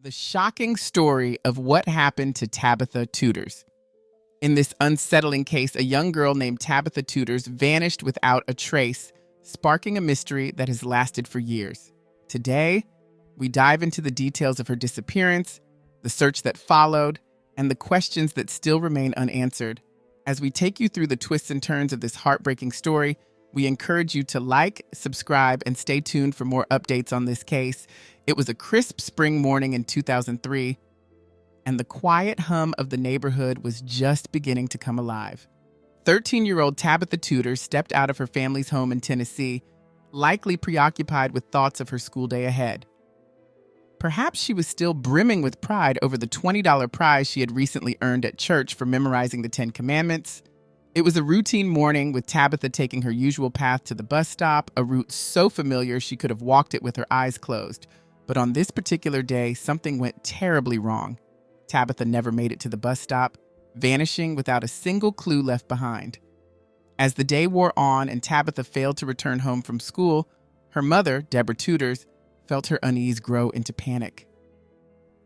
The shocking story of what happened to Tabitha Tuders. In this unsettling case, a young girl named Tabitha Tuders vanished without a trace, sparking a mystery that has lasted for years. Today, we dive into the details of her disappearance, the search that followed, and the questions that still remain unanswered. As we take you through the twists and turns of this heartbreaking story, we encourage you to like, subscribe, and stay tuned for more updates on this case. It was a crisp spring morning in 2003, and the quiet hum of the neighborhood was just beginning to come alive. 13-year-old Tabitha Tuders stepped out of her family's home in Tennessee, likely preoccupied with thoughts of her school day ahead. Perhaps she was still brimming with pride over the $20 prize she had recently earned at church for memorizing the Ten Commandments. It was a routine morning, with Tabitha taking her usual path to the bus stop, a route so familiar she could have walked it with her eyes closed. But on this particular day, something went terribly wrong. Tabitha never made it to the bus stop, vanishing without a single clue left behind. As the day wore on and Tabitha failed to return home from school, her mother, Deborah Tuders, felt her unease grow into panic.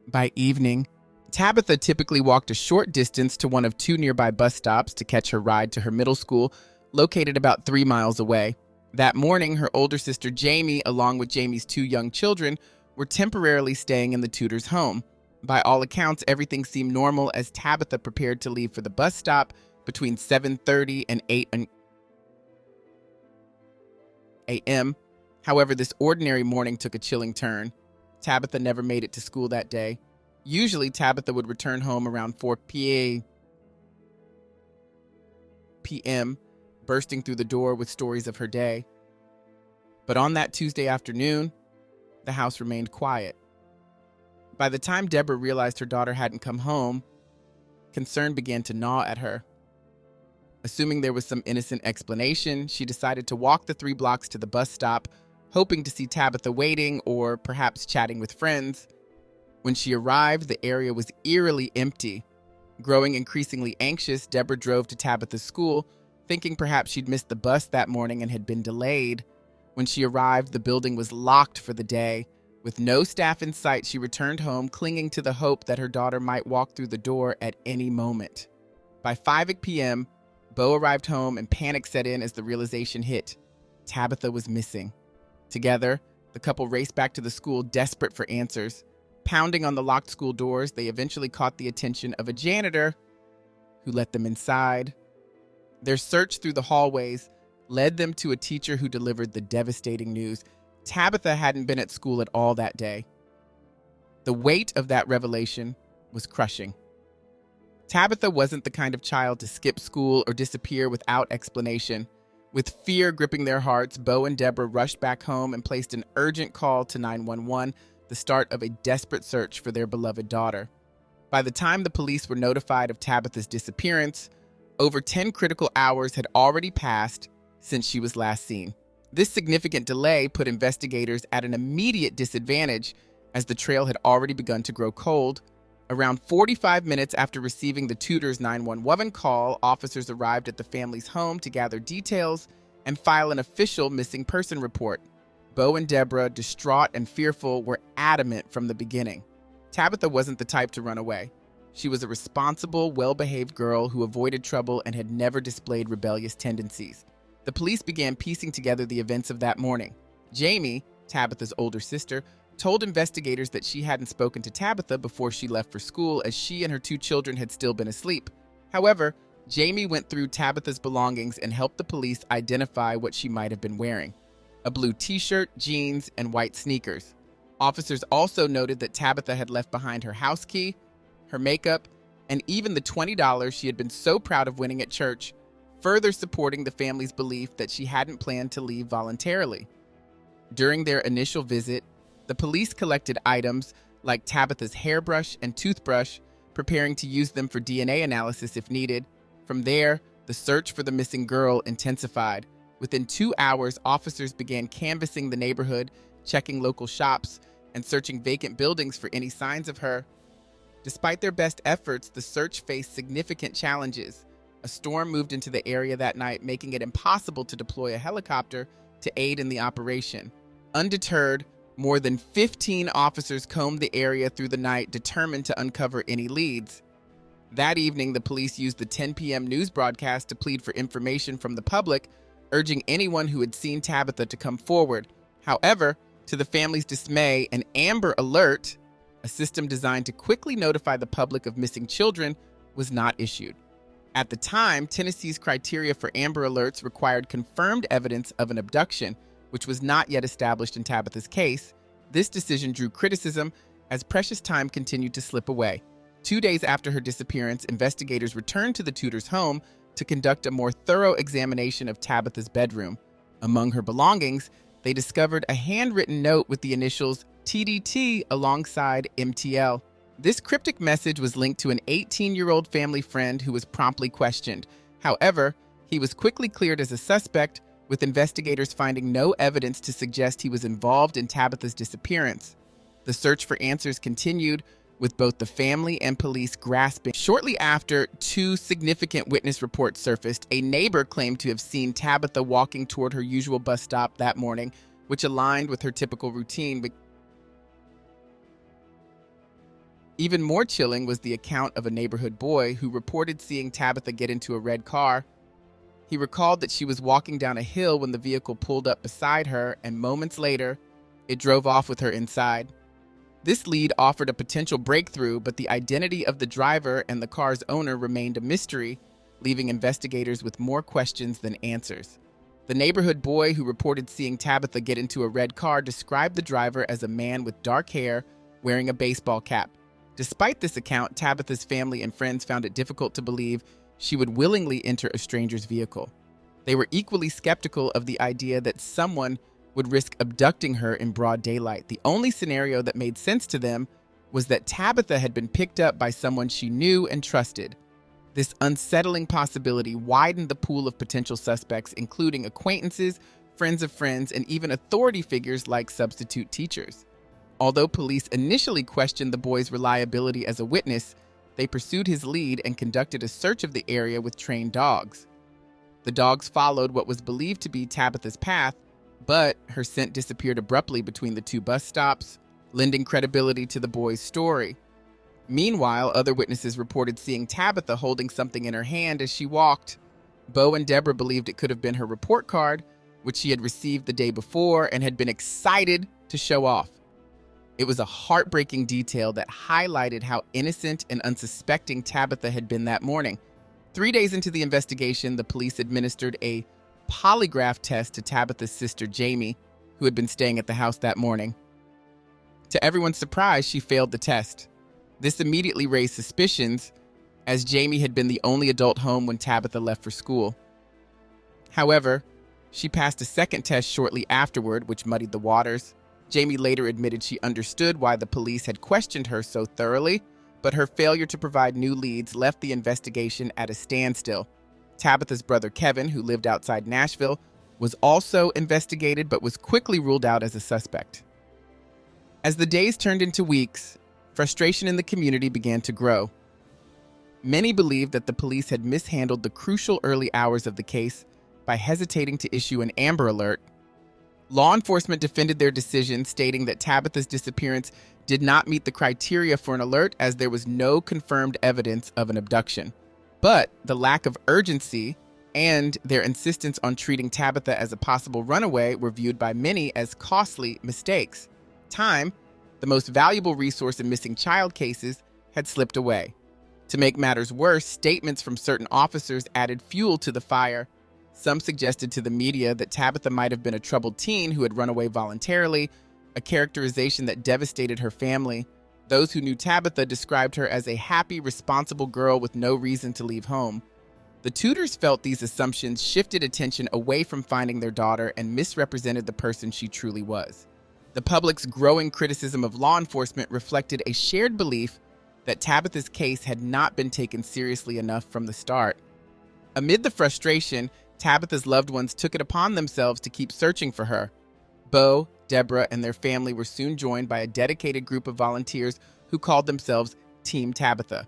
By evening, Tabitha typically walked a short distance to one of two nearby bus stops to catch her ride to her middle school, located about 3 miles away. That morning, her older sister Jamie, along with Jamie's 2 young children, were temporarily staying in the Tuders' home. By all accounts, everything seemed normal as Tabitha prepared to leave for the bus stop between 7:30 and 8 a.m. However, this ordinary morning took a chilling turn. Tabitha never made it to school that day. Usually, Tabitha would return home around 4 p.m., bursting through the door with stories of her day. But on that Tuesday afternoon, the house remained quiet. By the time Deborah realized her daughter hadn't come home, concern began to gnaw at her. Assuming there was some innocent explanation, she decided to walk the 3 blocks to the bus stop, hoping to see Tabitha waiting or perhaps chatting with friends. When she arrived, the area was eerily empty. Growing increasingly anxious, Deborah drove to Tabitha's school, thinking perhaps she'd missed the bus that morning and had been delayed. When she arrived, the building was locked for the day. With no staff in sight, she returned home, clinging to the hope that her daughter might walk through the door at any moment. By 5 p.m., Bo arrived home and panic set in as the realization hit. Tabitha was missing. Together, the couple raced back to the school, desperate for answers. Pounding on the locked school doors, they eventually caught the attention of a janitor who let them inside. Their search through the hallways led them to a teacher who delivered the devastating news. Tabitha hadn't been at school at all that day. The weight of that revelation was crushing. Tabitha wasn't the kind of child to skip school or disappear without explanation. With fear gripping their hearts, Bo and Deborah rushed back home and placed an urgent call to 911, the start of a desperate search for their beloved daughter. By the time the police were notified of Tabitha's disappearance, over 10 critical hours had already passed since she was last seen. This significant delay put investigators at an immediate disadvantage, as the trail had already begun to grow cold. Around 45 minutes after receiving the Tuders' 911 call, officers arrived at the family's home to gather details and file an official missing person report. Bo and Deborah, distraught and fearful, were adamant from the beginning. Tabitha wasn't the type to run away. She was a responsible, well-behaved girl who avoided trouble and had never displayed rebellious tendencies. The police began piecing together the events of that morning. Jamie, Tabitha's older sister, told investigators that she hadn't spoken to Tabitha before she left for school, as she and her 2 children had still been asleep. However, Jamie went through Tabitha's belongings and helped the police identify what she might have been wearing: a blue t-shirt, jeans, and white sneakers. Officers also noted that Tabitha had left behind her house key, her makeup, and even the $20 she had been so proud of winning at church, further supporting the family's belief that she hadn't planned to leave voluntarily. During their initial visit, the police collected items like Tabitha's hairbrush and toothbrush, preparing to use them for DNA analysis if needed. From there, the search for the missing girl intensified. Within 2 hours, officers began canvassing the neighborhood, checking local shops, and searching vacant buildings for any signs of her. Despite their best efforts, the search faced significant challenges. A storm moved into the area that night, making it impossible to deploy a helicopter to aid in the operation. Undeterred, More than 15 officers combed the area through the night, determined to uncover any leads. That evening, the police used the 10 p.m. news broadcast to plead for information from the public, urging anyone who had seen Tabitha to come forward. However, to the family's dismay, an Amber Alert, a system designed to quickly notify the public of missing children, was not issued. At the time, Tennessee's criteria for Amber Alerts required confirmed evidence of an abduction, which was not yet established in Tabitha's case. This decision drew criticism as precious time continued to slip away. 2 days after her disappearance, investigators returned to the Tudors' home to conduct a more thorough examination of Tabitha's bedroom. Among her belongings, they discovered a handwritten note with the initials TDT alongside MTL. This cryptic message was linked to an 18-year-old family friend who was promptly questioned. However, he was quickly cleared as a suspect, with investigators finding no evidence to suggest he was involved in Tabitha's disappearance. The search for answers continued, with both the family and police grasping. Shortly after, 2 significant witness reports surfaced. A neighbor claimed to have seen Tabitha walking toward her usual bus stop that morning, which aligned with her typical routine. Even more chilling was the account of a neighborhood boy who reported seeing Tabitha get into a red car. He recalled that she was walking down a hill when the vehicle pulled up beside her, and moments later, it drove off with her inside. This lead offered a potential breakthrough, but the identity of the driver and the car's owner remained a mystery, leaving investigators with more questions than answers. The neighborhood boy who reported seeing Tabitha get into a red car described the driver as a man with dark hair wearing a baseball cap. Despite this account, Tabitha's family and friends found it difficult to believe she would willingly enter a stranger's vehicle. They were equally skeptical of the idea that someone would risk abducting her in broad daylight. The only scenario that made sense to them was that Tabitha had been picked up by someone she knew and trusted. This unsettling possibility widened the pool of potential suspects, including acquaintances, friends of friends, and even authority figures like substitute teachers. Although police initially questioned the boy's reliability as a witness, they pursued his lead and conducted a search of the area with trained dogs. The dogs followed what was believed to be Tabitha's path, but her scent disappeared abruptly between the 2 bus stops, lending credibility to the boy's story. Meanwhile, other witnesses reported seeing Tabitha holding something in her hand as she walked. Bo and Deborah believed it could have been her report card, which she had received the day before and had been excited to show off. It was a heartbreaking detail that highlighted how innocent and unsuspecting Tabitha had been that morning. 3 days into the investigation, the police administered a polygraph test to Tabitha's sister, Jamie, who had been staying at the house that morning. To everyone's surprise, she failed the test. This immediately raised suspicions, as Jamie had been the only adult home when Tabitha left for school. However, she passed a second test shortly afterward, which muddied the waters. Jamie later admitted she understood why the police had questioned her so thoroughly, but her failure to provide new leads left the investigation at a standstill. Tabitha's brother Kevin, who lived outside Nashville, was also investigated but was quickly ruled out as a suspect. As the days turned into weeks, frustration in the community began to grow. Many believed that the police had mishandled the crucial early hours of the case by hesitating to issue an Amber Alert. Law enforcement defended their decision, stating that Tabitha's disappearance did not meet the criteria for an alert as there was no confirmed evidence of an abduction. But the lack of urgency and their insistence on treating Tabitha as a possible runaway were viewed by many as costly mistakes. Time, the most valuable resource in missing child cases, had slipped away. To make matters worse, statements from certain officers added fuel to the fire. Some suggested to the media that Tabitha might have been a troubled teen who had run away voluntarily, a characterization that devastated her family. Those who knew Tabitha described her as a happy, responsible girl with no reason to leave home. The Tudors felt these assumptions shifted attention away from finding their daughter and misrepresented the person she truly was. The public's growing criticism of law enforcement reflected a shared belief that Tabitha's case had not been taken seriously enough from the start. Amid the frustration, Tabitha's loved ones took it upon themselves to keep searching for her. Bo, Deborah, and their family were soon joined by a dedicated group of volunteers who called themselves Team Tabitha.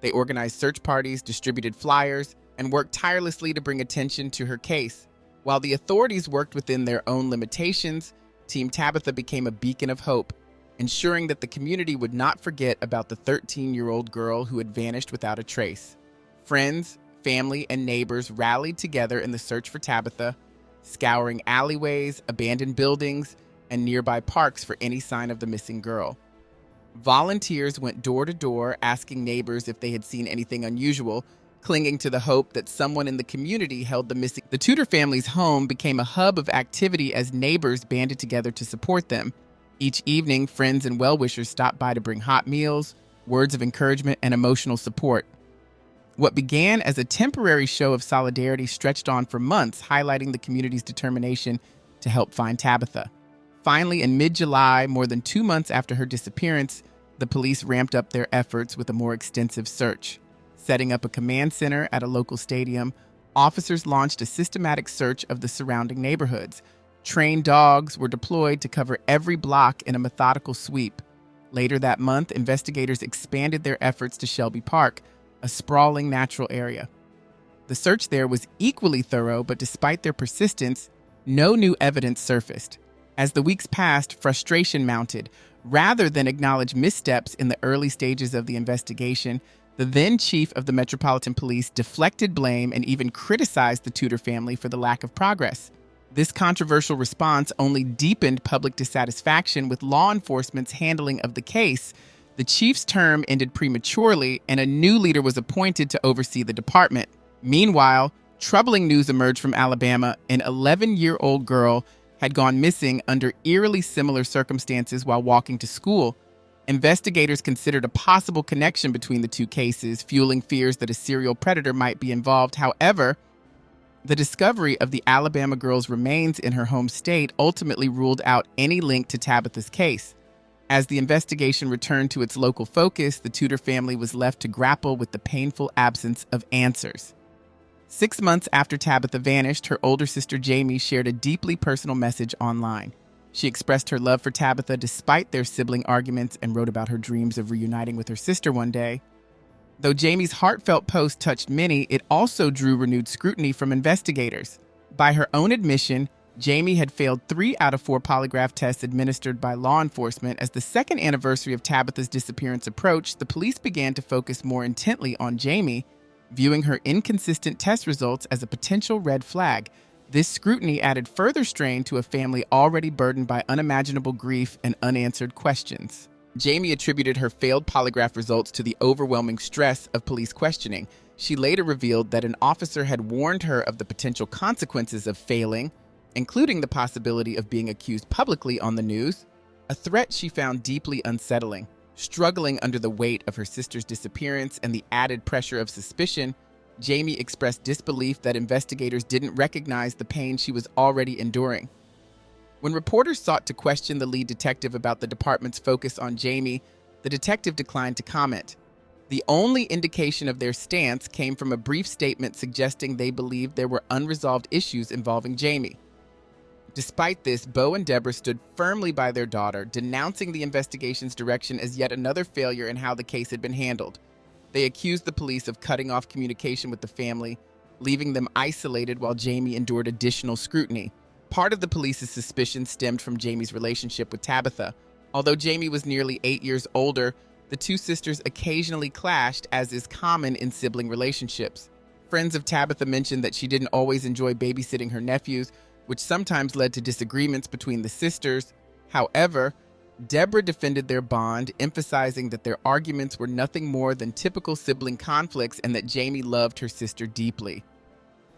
They organized search parties, distributed flyers, and worked tirelessly to bring attention to her case. While the authorities worked within their own limitations, Team Tabitha became a beacon of hope, ensuring that the community would not forget about the 13-year-old girl who had vanished without a trace. Friends, family, and neighbors rallied together in the search for Tabitha, scouring alleyways, abandoned buildings, and nearby parks for any sign of the missing girl. Volunteers went door to door asking neighbors if they had seen anything unusual, clinging to the hope that someone in the community held the missing. The Tudor family's home became a hub of activity as neighbors banded together to support them. Each evening, friends and well-wishers stopped by to bring hot meals, words of encouragement, and emotional support. What began as a temporary show of solidarity stretched on for months, highlighting the community's determination to help find Tabitha. Finally, in mid-July, more than 2 months after her disappearance, the police ramped up their efforts with a more extensive search. Setting up a command center at a local stadium, officers launched a systematic search of the surrounding neighborhoods. Trained dogs were deployed to cover every block in a methodical sweep. Later that month, investigators expanded their efforts to Shelby Park, a sprawling natural area. The search there was equally thorough, but despite their persistence, no new evidence surfaced. As the weeks passed, frustration mounted. Rather than acknowledge missteps in the early stages of the investigation, the then chief of the Metropolitan Police deflected blame and even criticized the Tudor family for the lack of progress. This controversial response only deepened public dissatisfaction with law enforcement's handling of the case. The chief's term ended prematurely, and a new leader was appointed to oversee the department. Meanwhile, troubling news emerged from Alabama. An 11-year-old girl had gone missing under eerily similar circumstances while walking to school. Investigators considered a possible connection between the two cases, fueling fears that a serial predator might be involved. However, the discovery of the Alabama girl's remains in her home state ultimately ruled out any link to Tabitha's case. As the investigation returned to its local focus, the Tudor family was left to grapple with the painful absence of answers. 6 months after Tabitha vanished, her older sister Jamie shared a deeply personal message online. She expressed her love for Tabitha despite their sibling arguments and wrote about her dreams of reuniting with her sister one day. Though Jamie's heartfelt post touched many, it also drew renewed scrutiny from investigators. By her own admission, Jamie had failed 3 out of 4 polygraph tests administered by law enforcement. As the second anniversary of Tabitha's disappearance approached, the police began to focus more intently on Jamie, viewing her inconsistent test results as a potential red flag. This scrutiny added further strain to a family already burdened by unimaginable grief and unanswered questions. Jamie attributed her failed polygraph results to the overwhelming stress of police questioning. She later revealed that an officer had warned her of the potential consequences of failing, including the possibility of being accused publicly on the news, a threat she found deeply unsettling. Struggling under the weight of her sister's disappearance and the added pressure of suspicion, Jamie expressed disbelief that investigators didn't recognize the pain she was already enduring. When reporters sought to question the lead detective about the department's focus on Jamie, the detective declined to comment. The only indication of their stance came from a brief statement suggesting they believed there were unresolved issues involving Jamie. Despite this, Bo and Deborah stood firmly by their daughter, denouncing the investigation's direction as yet another failure in how the case had been handled. They accused the police of cutting off communication with the family, leaving them isolated while Jamie endured additional scrutiny. Part of the police's suspicion stemmed from Jamie's relationship with Tabitha. Although Jamie was nearly 8 years older, the two sisters occasionally clashed, as is common in sibling relationships. Friends of Tabitha mentioned that she didn't always enjoy babysitting her nephews, which sometimes led to disagreements between the sisters. However, Deborah defended their bond, emphasizing that their arguments were nothing more than typical sibling conflicts and that Jamie loved her sister deeply.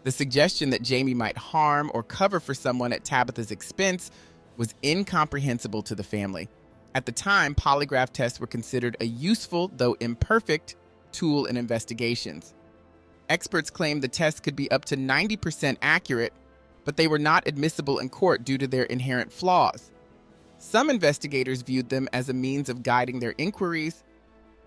The suggestion that Jamie might harm or cover for someone at Tabitha's expense was incomprehensible to the family. At the time, polygraph tests were considered a useful, though imperfect, tool in investigations. Experts claimed the tests could be up to 90% accurate, but they were not admissible in court due to their inherent flaws. Some investigators viewed them as a means of guiding their inquiries,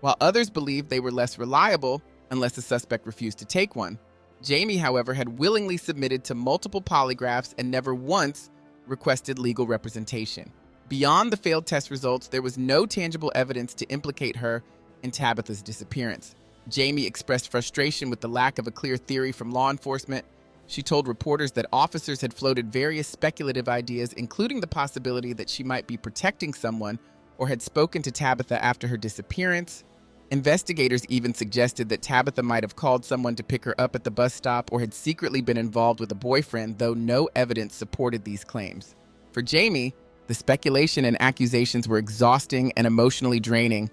while others believed they were less reliable unless the suspect refused to take one. Jamie, however, had willingly submitted to multiple polygraphs and never once requested legal representation. Beyond the failed test results, there was no tangible evidence to implicate her in Tabitha's disappearance. Jamie expressed frustration with the lack of a clear theory from law enforcement. She told reporters that officers had floated various speculative ideas, including the possibility that she might be protecting someone or had spoken to Tabitha after her disappearance. Investigators even suggested that Tabitha might have called someone to pick her up at the bus stop or had secretly been involved with a boyfriend, though no evidence supported these claims. For Jamie, the speculation and accusations were exhausting and emotionally draining.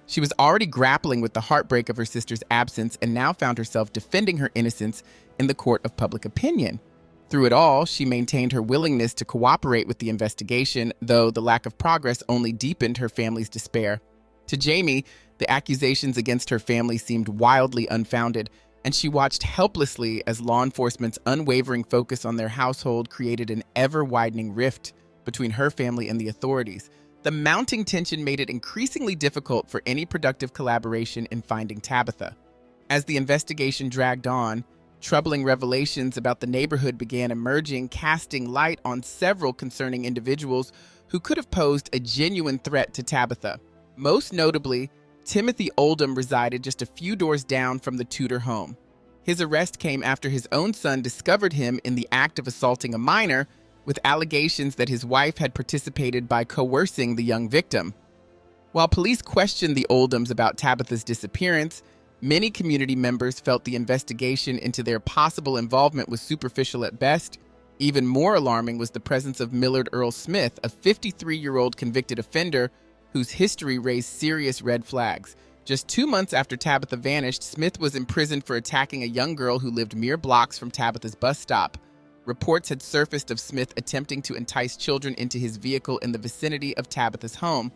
She was already grappling with the heartbreak of her sister's absence and now found herself defending her innocence in the court of public opinion. Through it all, she maintained her willingness to cooperate with the investigation, though the lack of progress only deepened her family's despair. To Jamie, the accusations against her family seemed wildly unfounded, and she watched helplessly as law enforcement's unwavering focus on their household created an ever-widening rift between her family and the authorities. The mounting tension made it increasingly difficult for any productive collaboration in finding Tabitha. As the investigation dragged on, troubling revelations about the neighborhood began emerging, casting light on several concerning individuals who could have posed a genuine threat to Tabitha. Most notably, Timothy Oldham resided just a few doors down from the Tudor home. His arrest came after his own son discovered him in the act of assaulting a minor, with allegations that his wife had participated by coercing the young victim. While police questioned the Oldhams about Tabitha's disappearance, many community members felt the investigation into their possible involvement was superficial at best. Even more alarming was the presence of Millard Earl Smith, a 53-year-old convicted offender whose history raised serious red flags. Just 2 months after Tabitha vanished, Smith was imprisoned for attacking a young girl who lived mere blocks from Tabitha's bus stop. Reports had surfaced of Smith attempting to entice children into his vehicle in the vicinity of Tabitha's home.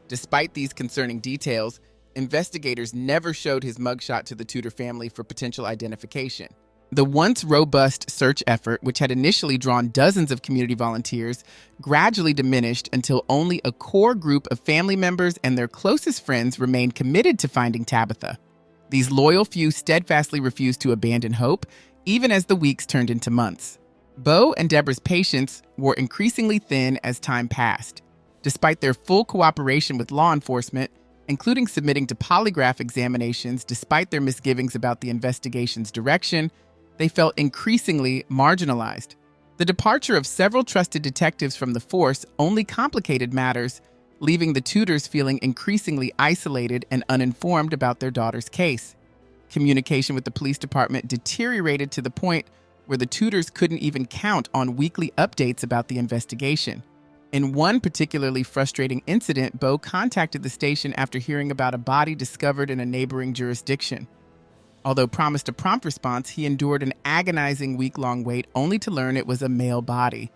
Despite these concerning details, investigators never showed his mugshot to the Tudor family for potential identification. The once robust search effort, which had initially drawn dozens of community volunteers, gradually diminished until only a core group of family members and their closest friends remained committed to finding Tabitha. These loyal few steadfastly refused to abandon hope, even as the weeks turned into months. Bo and Deborah's patience wore increasingly thin as time passed. Despite their full cooperation with law enforcement, including submitting to polygraph examinations despite their misgivings about the investigation's direction, they felt increasingly marginalized. The departure of several trusted detectives from the force only complicated matters, leaving the Tudors feeling increasingly isolated and uninformed about their daughter's case. Communication with the police department deteriorated to the point where the Tudors couldn't even count on weekly updates about the investigation. In one particularly frustrating incident, Bo contacted the station after hearing about a body discovered in a neighboring jurisdiction. Although promised a prompt response, he endured an agonizing week-long wait only to learn it was a male body.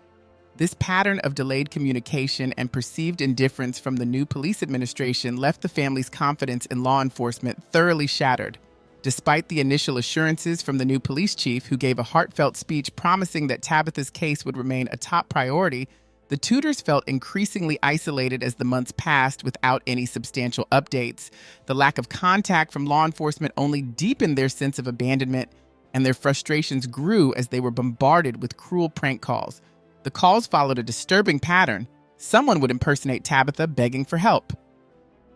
This pattern of delayed communication and perceived indifference from the new police administration left the family's confidence in law enforcement thoroughly shattered. Despite the initial assurances from the new police chief, who gave a heartfelt speech promising that Tabitha's case would remain a top priority, the Tudors felt increasingly isolated as the months passed without any substantial updates. The lack of contact from law enforcement only deepened their sense of abandonment, and their frustrations grew as they were bombarded with cruel prank calls. The calls followed a disturbing pattern. Someone would impersonate Tabitha begging for help.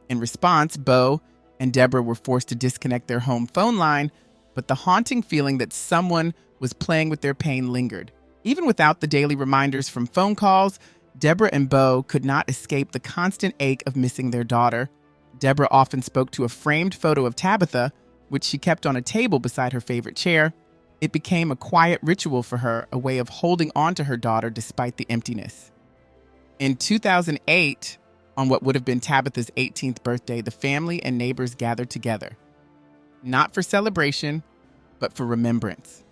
In response, Bo and Deborah were forced to disconnect their home phone line, but the haunting feeling that someone was playing with their pain lingered. Even without the daily reminders from phone calls, Deborah and Bo could not escape the constant ache of missing their daughter. Deborah often spoke to a framed photo of Tabitha, which she kept on a table beside her favorite chair. It became a quiet ritual for her, a way of holding on to her daughter despite the emptiness. In 2008, on what would have been Tabitha's 18th birthday, the family and neighbors gathered together. Not for celebration, but for remembrance.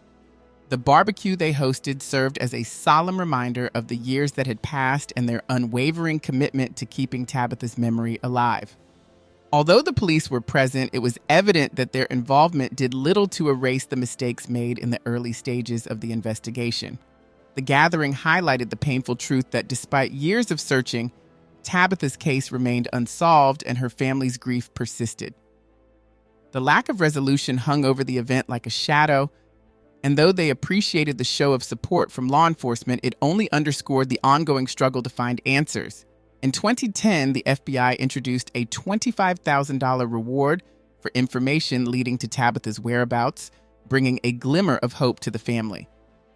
The barbecue they hosted served as a solemn reminder of the years that had passed and their unwavering commitment to keeping Tabitha's memory alive. Although the police were present, it was evident that their involvement did little to erase the mistakes made in the early stages of the investigation. The gathering highlighted the painful truth that despite years of searching, Tabitha's case remained unsolved and her family's grief persisted. The lack of resolution hung over the event like a shadow, and though they appreciated the show of support from law enforcement, it only underscored the ongoing struggle to find answers. In 2010, the FBI introduced a $25,000 reward for information leading to Tabitha's whereabouts, bringing a glimmer of hope to the family.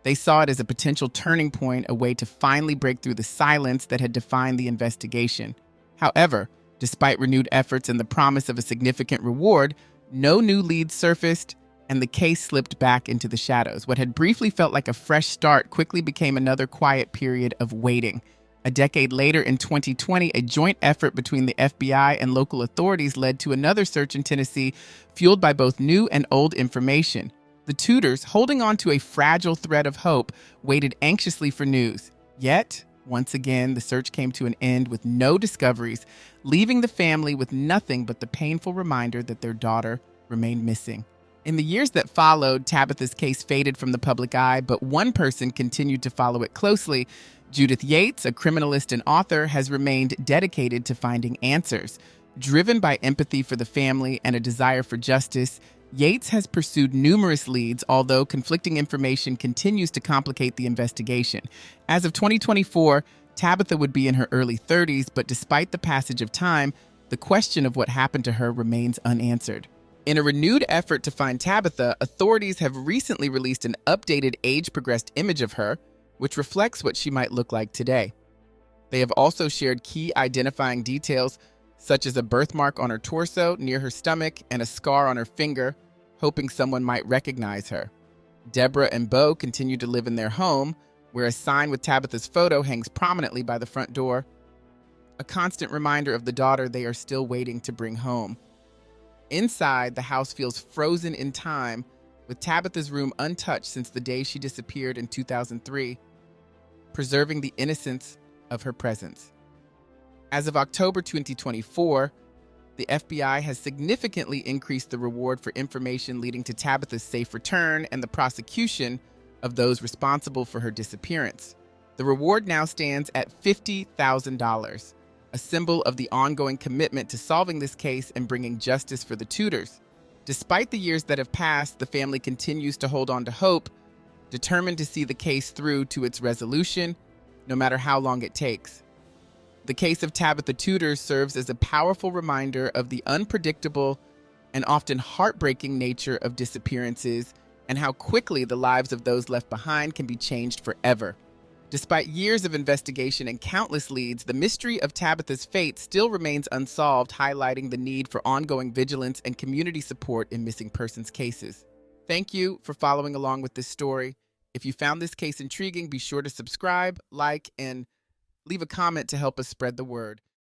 They saw it as a potential turning point, a way to finally break through the silence that had defined the investigation. However, despite renewed efforts and the promise of a significant reward, no new leads surfaced, and the case slipped back into the shadows. What had briefly felt like a fresh start quickly became another quiet period of waiting. A decade later, in 2020, a joint effort between the FBI and local authorities led to another search in Tennessee, fueled by both new and old information. The Tudors, holding on to a fragile thread of hope, waited anxiously for news. Yet, once again, the search came to an end with no discoveries, leaving the family with nothing but the painful reminder that their daughter remained missing. In the years that followed, Tabitha's case faded from the public eye, but one person continued to follow it closely. Judith Yates, a criminalist and author, has remained dedicated to finding answers. Driven by empathy for the family and a desire for justice, Yates has pursued numerous leads, although conflicting information continues to complicate the investigation. As of 2024, Tabitha would be in her early 30s, but despite the passage of time, the question of what happened to her remains unanswered. In a renewed effort to find Tabitha, authorities have recently released an updated age-progressed image of her, which reflects what she might look like today. They have also shared key identifying details, such as a birthmark on her torso near her stomach and a scar on her finger, hoping someone might recognize her. Deborah and Bo continue to live in their home, where a sign with Tabitha's photo hangs prominently by the front door, a constant reminder of the daughter they are still waiting to bring home. Inside, the house feels frozen in time, with Tabitha's room untouched since the day she disappeared in 2003, preserving the innocence of her presence. As of October 2024, the FBI has significantly increased the reward for information leading to Tabitha's safe return and the prosecution of those responsible for her disappearance. The reward now stands at $50,000, a symbol of the ongoing commitment to solving this case and bringing justice for the Tudors. Despite the years that have passed, the family continues to hold on to hope, determined to see the case through to its resolution, no matter how long it takes. The case of Tabitha Tuders serves as a powerful reminder of the unpredictable and often heartbreaking nature of disappearances and how quickly the lives of those left behind can be changed forever. Despite years of investigation and countless leads, the mystery of Tabitha's fate still remains unsolved, highlighting the need for ongoing vigilance and community support in missing persons cases. Thank you for following along with this story. If you found this case intriguing, be sure to subscribe, like, and leave a comment to help us spread the word.